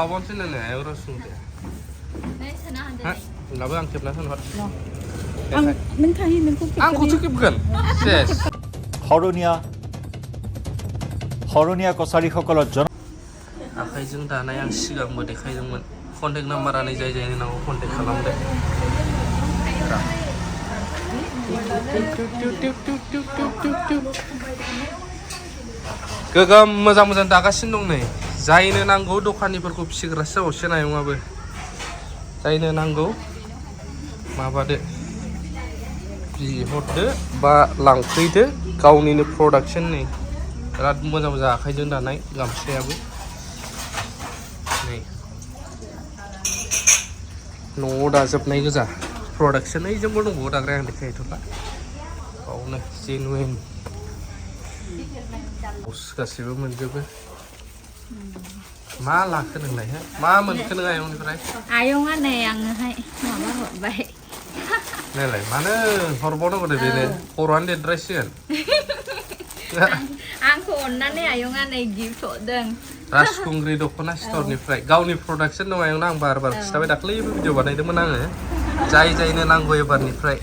Abon sih nene, euro sudah. Hah? Lalu ang kip nasan hot. Neng kahi neng kuk. Aku cukup bukan. Ses. হৰণীয়া কছাৰীসকলৰ জন आखाइजों दानाय आं सिगांबो देखायदोंमोन contact नाम्बारानो जाय जायनो नांगौ कन्टेक्ट खालामदो गोगोम मोजां मोजां दागासिनो दं नै जायनो नांगौ दखानिफोरखौ फिसिग्रासो जाबावसो नायङाबो जायनो नांगौ माबादो बिहरदो बा लांफैदो गावनिनो प्रडाक्सन नै बिराद मोजां मोजां आखाइजों दानाय गामसायाबो नै न'आव दाजोबनाय गोजा प्रडाक्सन ओइजोंबो दंबावो दाग्राया आं देखायथ'ला बावनो जेनुइन गासिबो मोनजोबो मा लाखो नोंलाय हो मा मोनखो नों आयंनिफ्राय आयंआ नै आंनोहाय माबा हरबाय नायलाय मानो हरबावनांगौ दे बेनो खर'आनो देरद्रायसिगोन आंखौ अननानै आयंआ नै गिफ्ट हरदों राजखुंग्रि दख'ना स्टरनिफ्राय गावनि प्रडाक्सन दं आयंना आं बार बार खिथाबाय दाख्लैबो भिडिअ बानायदोंमोन आङो जाय जायनो नांगौ एबारनिफ्राय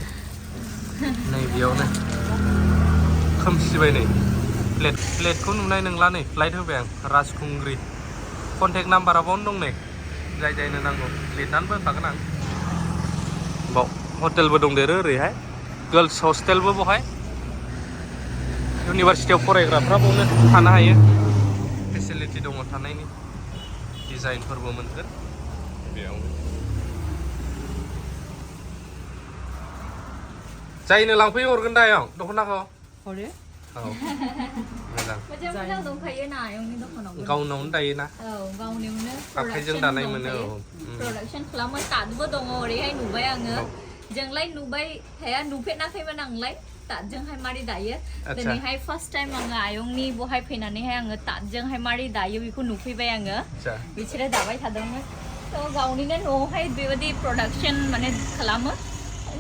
नै बेयावनो खोमसिबाय नै प्लेटखौ नुनाय नंला नै फ्लाइट होबाय आं राजखुंग्रि कन्टेक्ट नाम्बारा बावनो दं नै जाय जायनो नांगौ लिरनानैबो होखागोन आं बाव हटेलबो दंदेरो ओरैहाय गार्लस हस्टेलबो बहाय इउनिभारसिटियाव फरायग्राफ्रा बावनो थानो हायो फेसिलिटि दङ थानायनि डिजाइनफोरबो मोनगोन बेयावनो जायनो लांफैयो हरगोन दा आयं दख'नाखौ हरो औ मोजां मोजां दंखायो ना आयंनि दखानाव गावनावनो दायोना औ गावनियावनो आखाइजों दानाय मोनो औ प्रडाक्सन खालामो तातबो दङ ओरैहाय नुबाय आङो जोंलाय नुबाय थाया नुफेराखैमोन आंलाय तातजोंहाय मारै दायो दिनैहाय फार्स्ट टाइम आङो आयंनि बहाय फैनानैहाय आङो तातजोंहाय मारै दायो बेखौ नुफैबाय आङो बिसोरो दाबाय थादोंमोन थ' गावनिनो न'आवहाय बेबायदि प्रडाक्सन माने खालामो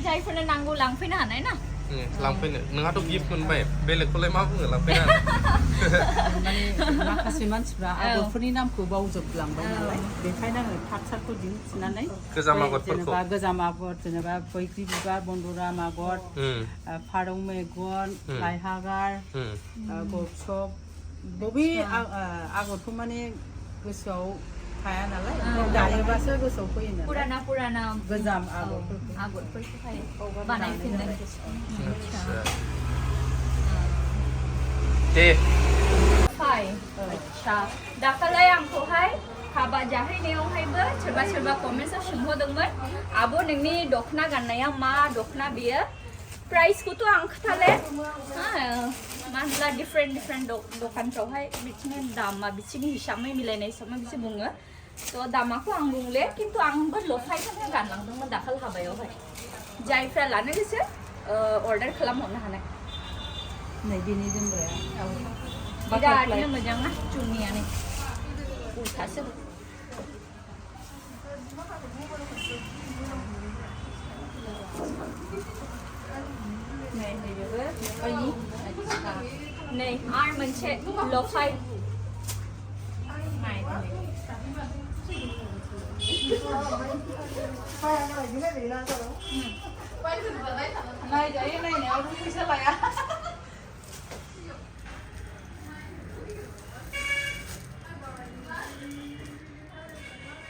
जायफोरनो नांगौ लांफैनो हानाय ना लांफैनो नोंहाथ' गिफ्ट मोनबाय बेलेगखौलाय मा बुङो लांफैनो माने माखासे मानसिफ्रा आगरफोरनि नामखौ बावजोबलांबाय नालाय बेखायनो आङो थाब-थाबखौ दिन्थिनानै गोजाम आगरफोरखौ जेनेबा गोजाम आगर जेनेबा बैग्रि बिबार बन्दुराम आगर फारौ मेगन लाइहागार गरसब बबे आगरखौ माने गोसोआव थाया नालाय दायोबासो गोसोआव फैयो नालाय पुराना गोजाम आगरफोरखौहाय बानायफिननाय दे अच्छा दाखालाय आंखौहाय हाबा जाहैनायावहायबो सोरबा सोरबा कमेन्ट्सआव सोंहरदोंमोन आब' नोंनि दख'ना गाननाया मा दख'ना बियो प्राइसखौथ' आं खोथाले मानोना डिफरेन्ट दखानफ्रावहाय बिदिनो दामा बिसिनि हिसाबै मिलायनाय हिसाबै बिसोर बुङो थ' दामाखौ आं बुंले खिन्थु आंबो लफायखौनो गानलांदोंमोन दाखाल हाबायावहाय जायफ्रा लानो गोसो अर्डार खालामहरनो हानाय नै बेनि जोमग्राया बिरादनो मोजां ना चुन्नियानो उल्थासो नै आर मोनसे लफाय नायजायो नायनायावथ' फैसा लाया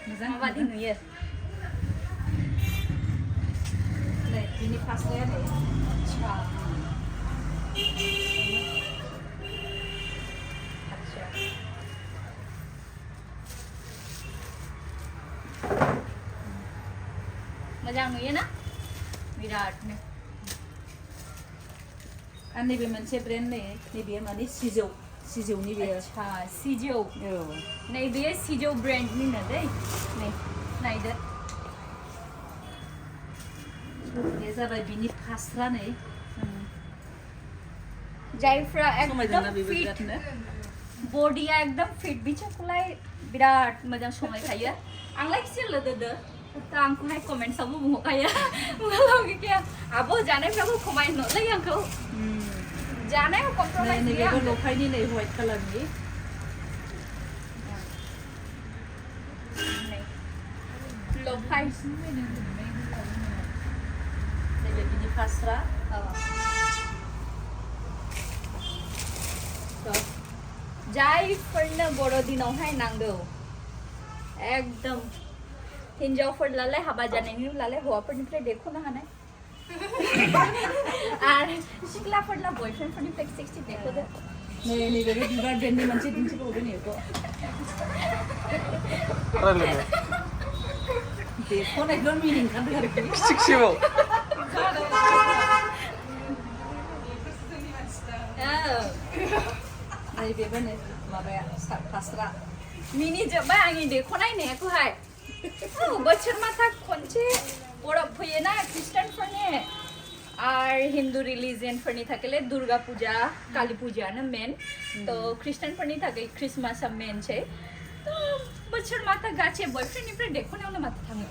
मोजां बादि नुयो नै बिनि फास्राया नै मोजां नुयो ना बिरादनो आरो नैबे मोनसे ब्रेन्ड नैबे माने सिजौनि बेयो अच्छा सिजौ औ नै बेयो सिजौ ब्रेन्डनिनो दै नै नायदो बे जाबाय बिनि फास्रा नै जायफ्रा एकदम फिट बडिया एकदम फिट बिसोरखौलाय बिराद मोजां समायखायो आंलाय एसे लोदोदो दा आंखौहाय कमेन्ट्सआवबो बुंहरखायो बुंहरलाय आब' जानायफ्राबो खमायनोलै आंखौ जानायाव कमप्रमाइज गैया लफायनि नै व्हाइट कालारनि Hai. Saya biji pasra. जायफोरनो बर' दिनावहाय नांगौ एकदम हिन्जावफोरलाय हाबा जानायनि उनावलाय हौवाफोरनिफ्राय देख'नो हानाय आरो सिख्लाफोरला बयफ्रेन्डफोरनिफ्राय 60 देख'दो नै बे बिबार ब्रेन्डनि मोनसे दिन्थिबावदो नेखौ देख'नायखौ मिनिं ओंखारदों आरोखि 60 बाव नै बेबो नै माबाया फास्रा मिनि जोब्बाय आंनि देख'नायनायखौहाय बोसोर माथा खनसे बरफ फैयोना ख्रिस्टानफोरनि आरो हिन्दु रिलिजनफोरनि थाखाय दुर्गा पूजा काली पूजायानो मेन तो ख्रिस्टानफोरनि थाखाय ख्रिस्टमासआ मेन छै तो बोसोर माथा गासे बयफ्रेन्डनिफ्राय देख'नायावनो माथा थाङो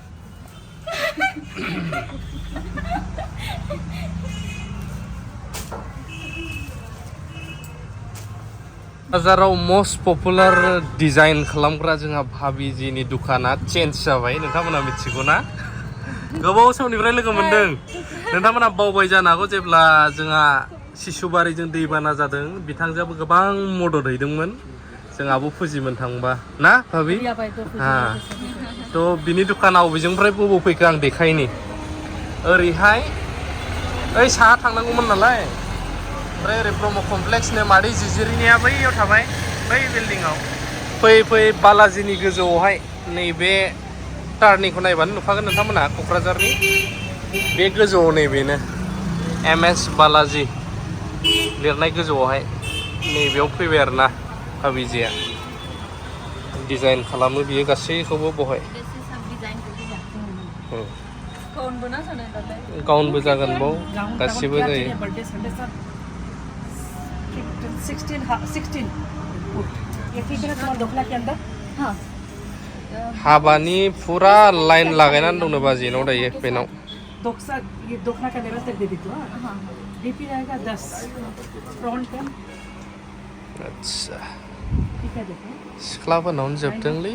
बाजाराव मोस्ट पपुलार डिजाइन खालामग्रा जोंहा भाबिजिनि दुखाना चेन्ज जाबाय नोंथांमोना मिथिगौ ना गोबाव समनिफ्राय लोगो मोनदों नोंथांमोना बावबाय जानो हागौ जेब्ला जोंहा सिसुबारिजों दैबाना जादों बिथांजोआबो गोबां मदद हैदोंमोन जोंहाबो फुजिमोन थांबा ना भाबि तो बिनि दुखाना अबेजोंनिफ्राय बबाव फैखो आं देखायनि ओरैहाय ओइ साहा थांनांगौमोन नालाय ओमफ्राय ओरै ब्रह्म कमप्लेक्सनो मादै जिजिरिनिया बैयाव थाबाय बै बिल्डिंआव फै बालाजिनि गोजौआवहाय नैबे टार्निंखौ नायबानो नुखागोन नोंथांमोना क'क्राझारनि बे गोजौआव नैबेनो MS बालाजि लिरनाय गोजौआवहाय नैबेयाव फैबाय आरोना भाबिजिया डिजाइन खालामो बियो गासैखौबो बहाय गाउनबो जागोन बाव गासिबो जायो 16 ये ठीक है तुम्हारा दोखला के अंदर हाँ हाबानि फुरा लाइन लागायनानै दंनो बाजि नाव दायो बेनाव दोखसा ये दोखला का मेरा दे दी तो हां डीपी रहेगा 10 फ्रंट कैम आच्छा ठीक है देखो सिख्लाफोरनावनो जोबदोंलै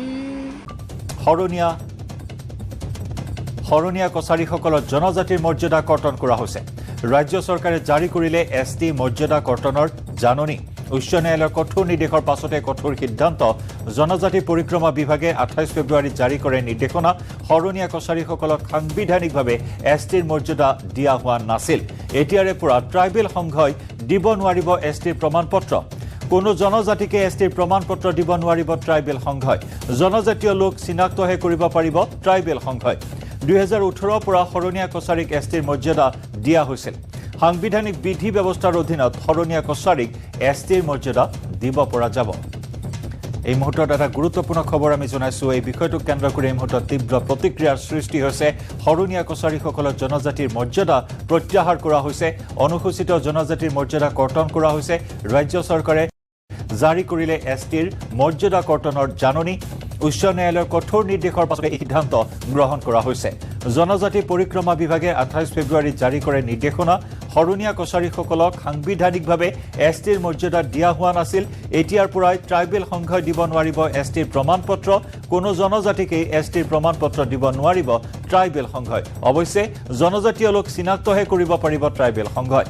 হৰণীয়া কছাৰীসকলৰ জনজাতিৰ মৰ্যাদা কৰ্তন কৰা হৈছে ৰাজ্য চৰকাৰে জাৰি কৰিলে ST মৰ্যাদা কৰ্তনৰ জাননী উচ্চ ন্যায়ালয়ৰ কঠোৰ নিৰ্দেশৰ পাছতে কঠোৰ সিদ্ধান্ত জনজাতি পৰিক্ৰমা বিভাগে 28 ফেব্ৰুৱাৰীত জাৰি কৰে নিৰ্দেশনা হৰণীয়া কছাৰীসকলক সাংবিধানিকভাৱে STৰ মৰ্যাদা দিয়া হোৱা নাছিল এতিয়াৰে পৰা ট্ৰাইবেল সংঘই দিব নোৱাৰিব STৰ প্ৰমাণপত্ৰ কোনো জনজাতিকে STৰ প্ৰমাণপত্ৰ দিব নোৱাৰিব ট্ৰাইবেল সংঘই জনজাতীয় লোক চিনাক্তহে কৰিব পাৰিব ট্ৰাইবেল সংঘই 2018 পৰা হৰণীয়া কছাৰীক STৰ মৰ্যাদা দিয়া হৈছিল সাংবিধানিক বিধি ব্যৱস্থাৰ অধীনত হৰণীয়া কছাৰীক STৰ মৰ্যাদা দিব পৰা যাব এই মুহূৰ্তত এটা গুৰুত্বপূৰ্ণ খবৰ আমি জনাইছো এই বিষয়টোক কেন্দ্ৰ কৰি এই মুহূৰ্তত তীব্ৰ প্ৰতিক্ৰিয়াৰ সৃষ্টি হৈছে হৰণীয়া কছাৰীসকলৰ জনজাতিৰ মৰ্যাদা প্ৰত্যাহাৰ কৰা হৈছে অনুসূচিত জনজাতিৰ মৰ্যাদা কৰ্তন কৰা হৈছে ৰাজ্য চৰকাৰে জাৰি কৰিলে STৰ মৰ্যাদা কৰ্তনৰ জাননী উচ্চ ন্যায়ালয়ৰ কঠোৰ নিৰ্দেশৰ পাছতে এই সিদ্ধান্ত গ্ৰহণ কৰা হৈছে জনজাতি পৰিক্ৰমা বিভাগে 28 ফেব্ৰুৱাৰীত জাৰি কৰে নিৰ্দেশনা হৰণীয়া কছাৰীসকলক সাংবিধানিকভাৱে STৰ মৰ্যাদা দিয়া হোৱা নাছিল এতিয়াৰ পৰাই ট্ৰাইবেল সংঘই দিব নোৱাৰিব STৰ প্ৰমাণপত্ৰ কোনো জনজাতিকে STৰ প্ৰমাণপত্ৰ দিব নোৱাৰিব ট্ৰাইবেল সংঘই অৱশ্যে জনজাতীয় লোক চিনাক্তহে কৰিব পাৰিব ট্ৰাইবেল সংঘই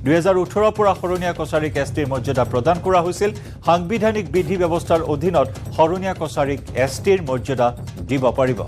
2018 পৰা হৰণীয়া কছাৰীক STৰ মৰ্যাদা প্ৰদান কৰা হৈছিল সাংবিধানিক বিধি ব্যৱস্থাৰ অধীনত হৰণীয়া কছাৰীক STৰ মৰ্যাদা দিব পাৰিব